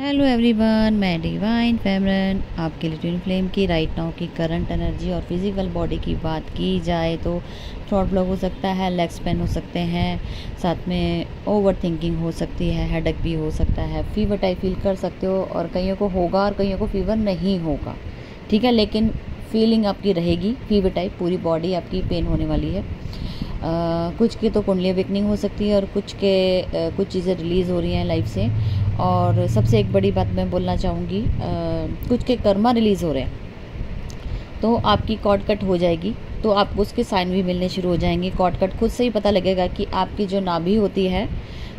Hello everyone, मैं divine फेमरन आपके लिए ट्विन फ्लेम की राइट नाउ की करंट एनर्जी और फिजिकल बॉडी की बात की जाए तो थ्रॉट ब्लॉक हो सकता है, लेग्स पेन हो सकते हैं, साथ में ओवर थिंकिंग हो सकती है, हेडेक भी हो सकता है, फीवर टाइप फील कर सकते हो और कईयों को होगा और कईयों को फीवर नहीं होगा। ठीक है, लेकिन फीलिंग आपकी रहेगी फीवर टाइप, पूरी बॉडी आपकी पेन होने वाली है। कुछ की तो कुंडली अवेकनिंग हो सकती है और कुछ चीज़ें रिलीज़ हो रही हैं लाइफ से। और सबसे एक बड़ी बात मैं बोलना चाहूँगी, कुछ के कर्मा रिलीज़ हो रहे हैं तो आपकी कॉर्ड कट हो जाएगी, तो आपको उसके साइन भी मिलने शुरू हो जाएंगे। कॉर्ड कट खुद से ही पता लगेगा कि आपकी जो नाभि होती है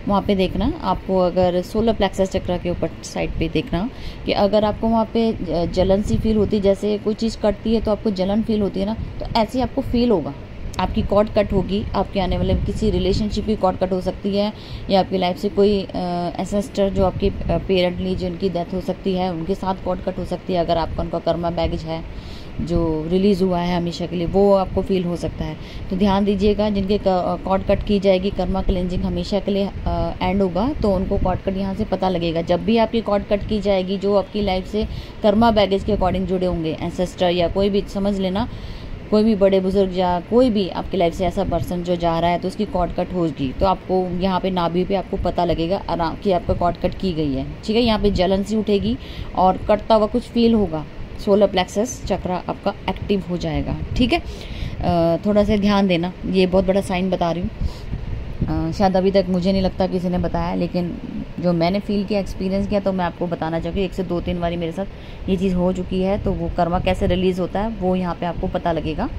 वहाँ पे देखना, आपको अगर सोलर प्लेक्सस चक्र के ऊपर साइड पे देखना कि अगर आपको वहाँ पे जलन सी फील होती है, जैसे कोई चीज़ कटती है तो आपको जलन फील होती है ना, तो ऐसे ही आपको फील होगा। आपकी कॉर्ड कट होगी, आपके आने वाले किसी रिलेशनशिप की कॉर्ड कट हो सकती है, या आपकी लाइफ से कोई एंसेस्टर जो आपके पेरेंटली जिनकी डेथ हो सकती है उनके साथ कॉर्ड कट हो सकती है। अगर आपका उनका कर्मा बैगेज है जो रिलीज़ हुआ है हमेशा के लिए, वो आपको फील हो सकता है। तो ध्यान दीजिएगा, जिनके कॉर्ड कट की जाएगी, कर्मा क्लेंजिंग हमेशा के लिए एंड होगा, तो उनको कॉर्ड कट यहाँ से पता लगेगा। जब भी आपकी कॉर्ड कट की जाएगी, जो आपकी लाइफ से कर्मा बैगेज के अकॉर्डिंग जुड़े होंगे, एंसेस्टर या कोई भी, समझ लेना कोई भी बड़े बुजुर्ग या कोई भी आपकी लाइफ से ऐसा पर्सन जो जा रहा है, तो उसकी कॉर्ड कट होगी, तो आपको यहाँ पे नाभि पे आपको पता लगेगा आराम कि आपका कॉर्ड कट की गई है। ठीक है, यहाँ पे जलन सी उठेगी और कटता हुआ कुछ फील होगा, सोलर प्लेक्सस चक्र आपका एक्टिव हो जाएगा। ठीक है, थोड़ा सा ध्यान देना, ये बहुत बड़ा साइन बता रही हूँ। शायद अभी तक मुझे नहीं लगता किसी ने बताया, लेकिन जो मैंने फील किया, एक्सपीरियंस किया, तो मैं आपको बताना चाहूँगी। 1 से 2-3 बारी मेरे साथ ये चीज़ हो चुकी है, तो वो कर्मा कैसे रिलीज़ होता है वो यहाँ पे आपको पता लगेगा।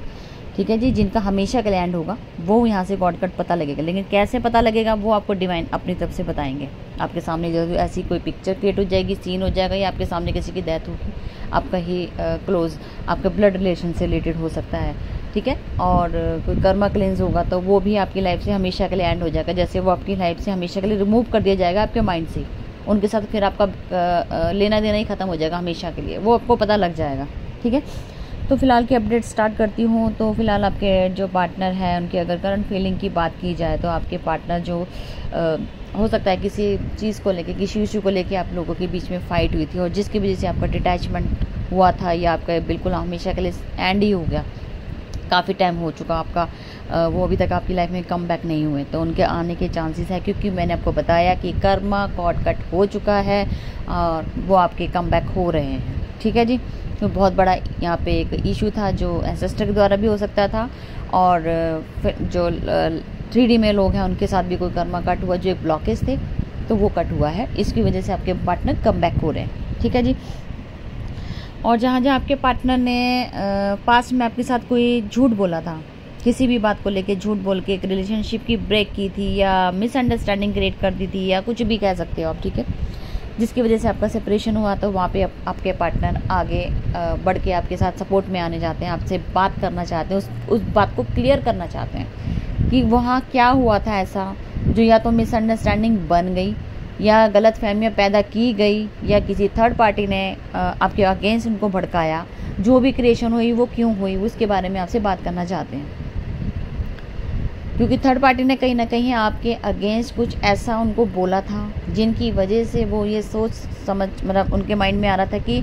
ठीक है जी, जिनका हमेशा का लैंड होगा वो यहाँ से गॉड कट पता लगेगा, लेकिन कैसे पता लगेगा वो आपको डिवाइन अपनी तरफ से बताएंगे। आपके सामने जो ऐसी कोई पिक्चर क्रिएट हो जाएगी, सीन हो जाएगा, या आपके सामने किसी की डेथ होगी, आपका ही क्लोज आपके ब्लड रिलेशन से रिलेटेड हो सकता है। ठीक है, और कोई कर्मा क्लेंस होगा तो वो भी आपकी लाइफ से हमेशा के लिए एंड हो जाएगा। जैसे वो आपकी लाइफ से हमेशा के लिए रिमूव कर दिया जाएगा आपके माइंड से, उनके साथ फिर आपका लेना देना ही ख़त्म हो जाएगा हमेशा के लिए, वो आपको पता लग जाएगा। ठीक है, तो फिलहाल की अपडेट स्टार्ट करती हूँ। तो फिलहाल आपके जो पार्टनर हैं उनकी अगर करंट फीलिंग की बात की जाए, तो आपके पार्टनर जो हो सकता है किसी चीज़ को लेके, किसी इशू को लेके आप लोगों के बीच में फाइट हुई थी और जिसकी वजह से आपका डिटैचमेंट हुआ था, या आपका बिल्कुल हमेशा के लिए एंड ही हो गया, काफ़ी टाइम हो चुका आपका, वो अभी तक आपकी लाइफ में कम बैक नहीं हुए, तो उनके आने के चांसेस है, क्योंकि मैंने आपको बताया कि कर्मा कॉर्ड कट हो चुका है और वो आपके कम बैक हो रहे हैं। ठीक है जी, तो बहुत बड़ा यहाँ पे एक इशू था जो एंसेस्टर के द्वारा भी हो सकता था, और फिर जो 3D में लोग हैं उनके साथ भी कोई कर्मा कट हुआ, जो एक ब्लॉकेज थे तो वो कट हुआ है, इसकी वजह से आपके पार्टनर कम बैक हो रहे हैं। ठीक है जी, और जहाँ जहाँ आपके पार्टनर ने पास्ट में आपके साथ कोई झूठ बोला था, किसी भी बात को लेके झूठ बोल के एक रिलेशनशिप की ब्रेक की थी, या मिसअंडरस्टैंडिंग क्रिएट कर दी थी, या कुछ भी कह सकते हो आप। ठीक है, जिसकी वजह से आपका सेपरेशन हुआ, तो वहाँ पे आपके पार्टनर आगे बढ़ के आपके साथ सपोर्ट में आने चाहते हैं, आपसे बात करना चाहते हैं, उस बात को क्लियर करना चाहते हैं कि वहाँ क्या हुआ था ऐसा जो या तो मिसअंडरस्टैंडिंग बन गई, या गलत फहमियाँ पैदा की गई, या किसी थर्ड पार्टी ने आपके अगेंस्ट उनको भड़काया, जो भी क्रिएशन हुई वो क्यों हुई, उसके बारे में आपसे बात करना चाहते हैं। क्योंकि थर्ड पार्टी ने कहीं ना कहीं आपके अगेंस्ट कुछ ऐसा उनको बोला था, जिनकी वजह से वो ये सोच समझ, मतलब उनके माइंड में आ रहा था कि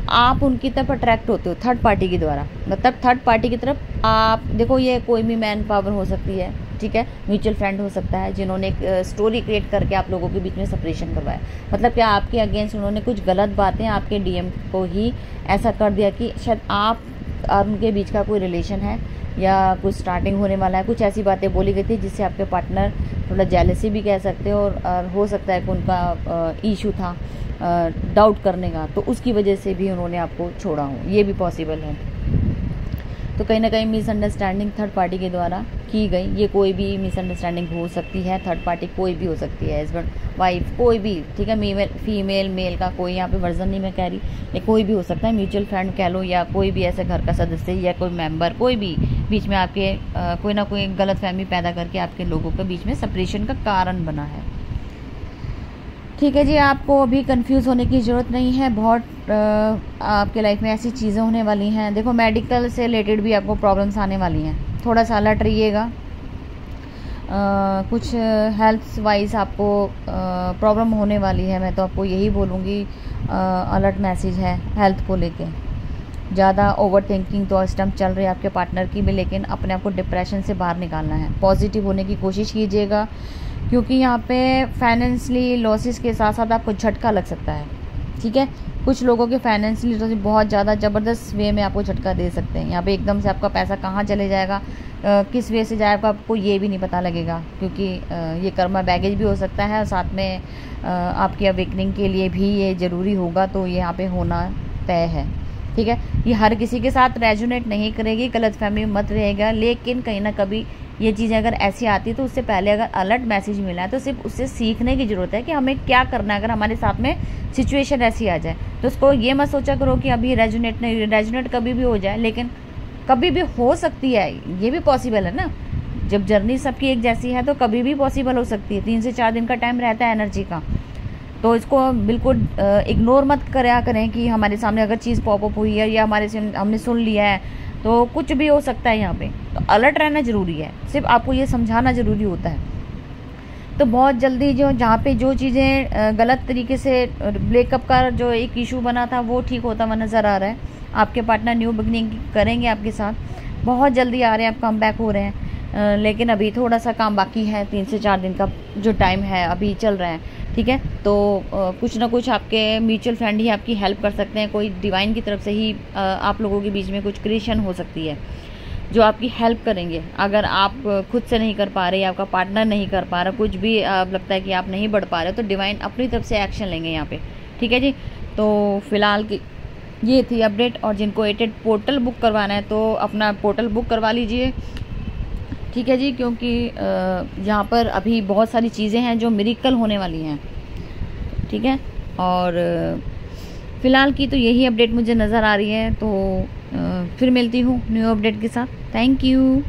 आप उनकी तरफ अट्रैक्ट होते हो थर्ड पार्टी के द्वारा, मतलब थर्ड पार्टी की तरफ आप देखो, ये कोई भी मैन पावर हो सकती है। ठीक है, म्यूचुअल फ्रेंड हो सकता है, जिन्होंने एक स्टोरी क्रिएट करके आप लोगों के बीच में सेपरेशन करवाया, मतलब क्या आपके अगेंस्ट उन्होंने कुछ गलत बातें आपके डीएम को ही ऐसा कर दिया कि शायद आप और उनके बीच का कोई रिलेशन है, या कुछ स्टार्टिंग होने वाला है, कुछ ऐसी बातें बोली गई थी जिससे आपके पार्टनर थोड़ा जेलसी भी कह सकते हो, और हो सकता है कि उनका इशू था डाउट करने का, तो उसकी वजह से भी उन्होंने आपको छोड़ा हो, ये भी पॉसिबल है। तो कहीं ना कहीं मिसअंडरस्टैंडिंग थर्ड पार्टी के द्वारा की गई, ये कोई भी मिसअंडरस्टैंडिंग हो सकती है, थर्ड पार्टी कोई भी हो सकती है, हस्बैंड वाइफ कोई भी। ठीक है, फीमेल मेल का कोई यहाँ पे वर्जन नहीं मैं कह रही, लेकिन कोई भी हो सकता है, म्यूचुअल फ्रेंड कह लो, या कोई भी ऐसे घर का सदस्य या कोई मेंबर, कोई भी बीच में आपके कोई ना कोई गलत फहमी पैदा करके आपके लोगों के बीच में सेपरेशन का कारण बना है। ठीक है जी, आपको अभी कंफ्यूज होने की ज़रूरत नहीं है, बहुत आपके लाइफ में ऐसी चीज़ें होने वाली हैं। देखो, मेडिकल से रिलेटेड भी आपको प्रॉब्लम्स आने वाली हैं, थोड़ा सा अलर्ट रहिएगा। कुछ हेल्थ वाइज आपको प्रॉब्लम होने वाली है। मैं तो आपको यही बोलूँगी, अलर्ट मैसेज है हेल्थ को लेके। ज़्यादा ओवर थिंकिंग तो इस टाइम चल रही है आपके पार्टनर की भी, लेकिन अपने आप को डिप्रेशन से बाहर निकालना है। पॉजिटिव होने की कोशिश कीजिएगा, क्योंकि यहाँ पे फाइनेंशियली लॉसेस के साथ साथ आपको झटका लग सकता है। ठीक है, कुछ लोगों के फाइनेंशियली लॉसेस बहुत ज़्यादा ज़बरदस्त वे में आपको झटका दे सकते हैं। यहाँ पे एकदम से आपका पैसा कहाँ चले जाएगा, किस वे से जाएगा, आपको ये भी नहीं पता लगेगा, क्योंकि ये कर्मा बैगेज भी हो सकता है और साथ में आपकी अवेकनिंग के लिए भी ये ज़रूरी होगा, तो ये यहाँ पे होना तय है। ठीक है, ये हर किसी के साथ रेजोनेट नहीं करेगी, गलतफहमी मत रहेगा, लेकिन कहीं ना कभी ये चीज़ें अगर ऐसी आती है तो उससे पहले अगर अलर्ट मैसेज मिला है तो सिर्फ उससे सीखने की ज़रूरत है कि हमें क्या करना है। अगर हमारे साथ में सिचुएशन ऐसी आ जाए तो उसको ये मत सोचा करो कि अभी रेजोनेट नहीं, रेजोनेट कभी भी हो जाए, लेकिन कभी भी हो सकती है, ये भी पॉसिबल है ना। जब जर्नी सबकी एक जैसी है तो कभी भी पॉसिबल हो सकती है। 3 से 4 दिन का टाइम रहता है एनर्जी का, तो इसको बिल्कुल इग्नोर मत करें कि हमारे सामने अगर चीज़ पॉपअप हुई है या हमारे से हमने सुन लिया है तो कुछ भी हो सकता है। यहाँ पे तो अलर्ट रहना ज़रूरी है, सिर्फ आपको ये समझाना ज़रूरी होता है। तो बहुत जल्दी जहाँ पे जो चीज़ें गलत तरीके से ब्रेकअप का जो एक इशू बना था वो ठीक होता हुआ नज़र आ रहा है। आपके पार्टनर न्यू बिगनिंग करेंगे आपके साथ, बहुत जल्दी आ रहे हैं, आप कम बैक हो रहे हैं, लेकिन अभी थोड़ा सा काम बाकी है। 3 से 4 दिन का जो टाइम है अभी चल रहा है। ठीक है, तो कुछ ना कुछ आपके म्यूचुअल फ्रेंड ही आपकी हेल्प कर सकते हैं। कोई डिवाइन की तरफ से ही आप लोगों के बीच में कुछ क्रिएशन हो सकती है जो आपकी हेल्प करेंगे। अगर आप खुद से नहीं कर पा रहे, आपका पार्टनर नहीं कर पा रहा, कुछ भी लगता है कि आप नहीं बढ़ पा रहे, तो डिवाइन अपनी तरफ से एक्शन लेंगे यहाँ पे। ठीक है जी, तो फिलहाल की ये थी अपडेट। और जिनको 88 पोर्टल बुक करवाना है तो अपना पोर्टल बुक करवा लीजिए। ठीक है जी, क्योंकि यहाँ पर अभी बहुत सारी चीज़ें हैं जो मिरेकल होने वाली हैं। ठीक है, और फ़िलहाल की तो यही अपडेट मुझे नज़र आ रही है। तो फिर मिलती हूँ न्यू अपडेट के साथ। Thank you.